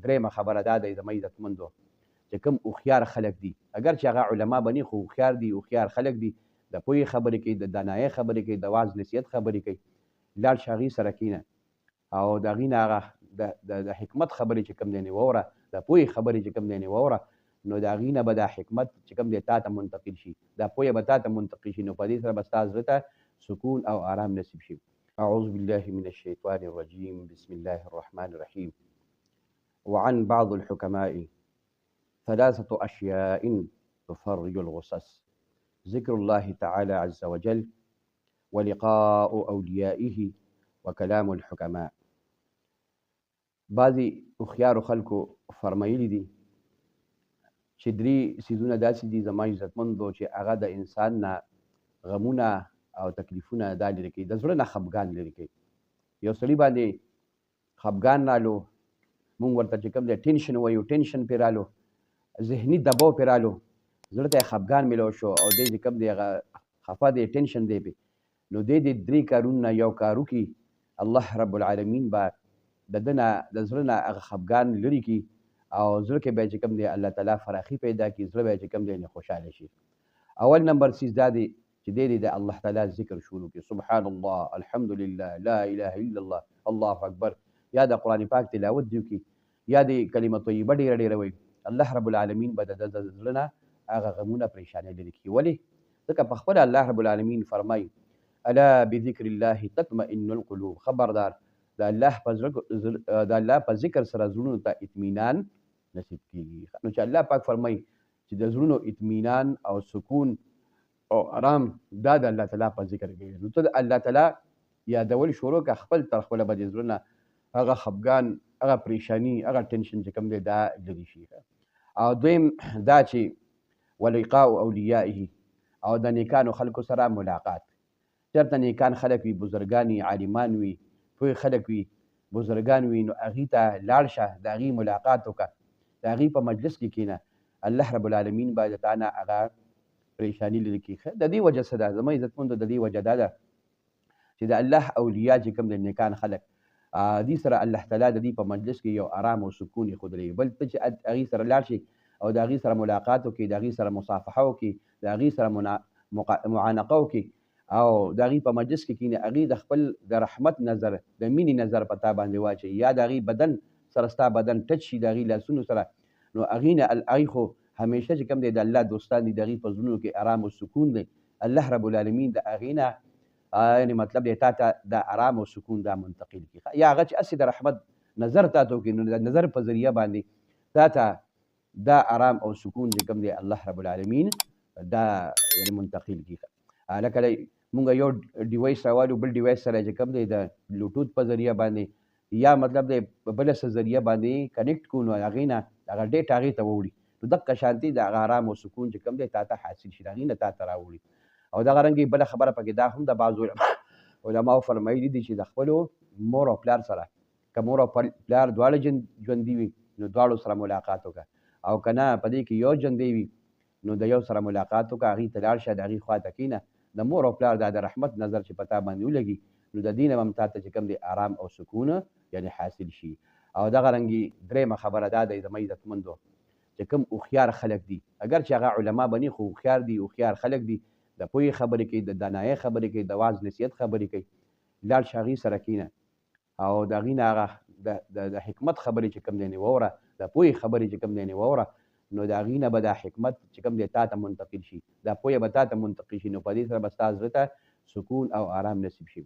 درېیمه خبره دا دی زما عزتمندو چې کوم هوښیار خلک دي اگر چې هغه علما به نه خو هوښیار دي هوښیار خلک دي د پوهې خبرې کوي د دانایۍ خبرې کوي د واعظ نصیحت خبرې کوي لاړ شه هغې سره کښېنه او د هغې نه هغه د حکمت خبرې چې کوم دی نې واوره د پوهې خبرې چې کوم دی نې واوره نو د هغې نه به دا حکمت چې کوم دی تا ته منتقل شي دا پوهه به تا ته منتقل شي نو په دې سره به ستا زړه ته سکون او آرام نصیب شي اعوذ بالله من الشیطان الرجیم بسم الله الرحمن الرحیم وعن بعض الحكماء ثلاثة أشياء تفرج الغصص ذكر الله تعالى عز وجل ولقاء أوليائه وكلام الحكماء بعضی هوښیارو خلکو فرمایلی دي چې درې څیزونه داسې دي زما عزتمندو چې هغه د انسان نه غمونه او تکلیفونه دا لرې کوي د زړه نه خفګان لرې کوي یو سړي باندې خفګان رالو مونږ ورته چې کوم دی ټینشن وایو ټینشن پرې رالو ذهني دباو پرې رالو زړه ته یې خفګان میلاو شو او دی چې کوم دی هغه خفه دی ټینشن دی پې نو دی د درې کارونو نه یو کار وکړي الله رب العالمین به د ده نه د زړه نه هغه خفګان لرې کړي او زړه کې به چې کوم دی الله تعالی فراخي پیدا کړي زړه به چې کوم دی نه خوشحاله شي اول نمبر څیز دا دی چې دی د الله تعالی ذکر شروع کړي سبحان الله الحمدلله لا اله الا الله الله اکبر یا د قرآن پاک تلاوت دی وکړي یا د کلمه طیبه ډېره ډېره وایي الله رب العالمین به د زړه نه هغه غمونه پریشانۍ لرې کړي ولې ځکه په خپله الله رب العالمین فرمایي الا بذکر الله تطمئن القلوب خبردار د الله په ذکر سره زړونو ته اطمینان نصیب کېږي نو چې الله پاک فرمایي چې د زړونو اطمینان او سکون او آرام دا د الله تعالی په ذکر کې نو ته د الله تعالی یادول شروع کړه خپل تر خپله به د زړه نه هغه خفګان هغه پریشاني هغه ټینشن چې کوم دی دا لرې شي او دویم دا چې ولقاء اولیائه او د نیکانو خلکو سره ملاقات چېرته نیکان خلک وي بزرګان وي عالمان وي پوه خلک وي بزرګان وي نو هغې ته لاړ شه د هغې ملاقات وکړه د هغې په مجلس کې کښېنه الله رب العالمین به د تا نه هغه پریشاني لرې کړي د دې وجه څه ده زما عزتمندو د دې وجه دا ده چې د الله اولیا چې کوم د نیکان خلک دې سره الله تعالی د دې په مجلس کې یو آرام او سکون یې ښودلی بل ته چې هغې سره لاړ شي او د هغې سره ملاقات وکړي د هغې سره مصافحه وکړي د هغې سره معانقه وکړي او د هغې په مجلس کې کښېني هغې د خپل د رحمت نظر د مینې نظر په تا باندې واچوي یا د هغې بدن سره ستا بدن ټچ شي د هغې لاسونو سره نو هغې نه هغې خو همیشه چې کوم دی د الله دوستان دي د هغې په زړونو کې آرام او سکون دی الله رب العالمین د هغې نه یعنې مطلب دی تا ته د آرام او سکون دا منتقل کړي یا هغه چې هسې د رحمت نظر تا ته وکړي نو د نظر په ذریعه باندې تا ته دا آرام او سکون چې کوم دی الله رب العالمین دا یعنې منتقل کړي لکه مونږ یو ډیوایس راوالو بل ډیوایس سره چې کوم دی د بلوټوث په ذریعه باندې یا مطلب دی په بله څه ذریعه باندې کنیکټ کړو نو هغې نه هغه ډیټ هغې ته ووړي نو دقه شانتي د هغه آرام او سکون چې کوم دی تا ته حاصل شي د هغې نه تا ته راوړي او دغه رنګې بله خبره پکې دا هم د بعضو علماو فرمایلي دي چې د خپلو مور او پلار سره که مور او پلار دواړه ژوندي وي نو دواړو سره ملاقات وکړه او که نه په دې کې یو ژوندی وي نو د یو سره ملاقات وکړه هغې ته لاړ شه د هغې خوا ته کښېنه د مور او پلار دا د رحمت نظر چې په تا باندې ولګي نو د دې نه به هم تا ته چې کوم دی آرام او سکون یعنې حاصل شي او دغه رنګې درېیمه خبره دا دی زما عزتمندو چې کوم هوښیار خلک دي اگر چې هغه علما به نه خو هوښیار دي هوښیار خلک دي د پوهې خبرې کوي د دانایۍ خبرې کوي د واعظ نصیحت خبرې کوي لاړ شه هغې سره کښېنه او د هغې نه هغه د حکمت خبرې چې کوم دی نې واوره د پوهې خبرې چې کوم دی نې واوره نو د هغې نه به دا حکمت چې کوم دی تا ته منتقل شي دا پوهه به تا ته منتقل شي نو په دې سره به ستا زړه ته سکون او آرام نصیب شي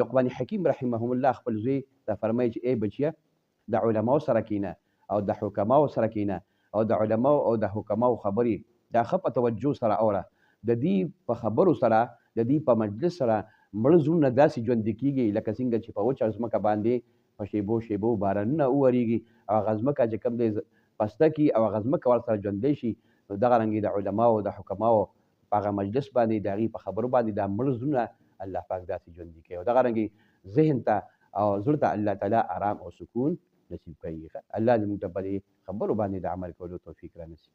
لقمان حکیم رحمهم الله خپل زوی ته فرمایي چې ای بچیه د علماو سره کښېنه او د حکماو سره کښېنه او د علماو او د حکماو خبرې دا ښه په توجه سره اوره د دې په خبرو سره د دې په مجلس سره مړه زړونه داسې ژوندي کېږي لکه څنګه چې په وچه ځمکه باندې په شیبو شیبو بارانونه وورېږي او هغه ځمکه چې کوم دی پسته کړي او هغه ځمکه ورسره ژوندی شي نو دغه رنګې د علماو د حکماو په هغه مجلس باندې د هغې په خبرو باندې دا مړه زړونه الله پاک داسې ژوندي کوي او دغه رنګې ذهن ته او زړه ته الله تعالی آرام او سکون نصیب کوي الله دې موږ ته په دې خبرو باندې د عمل کولو توفیق رانصیب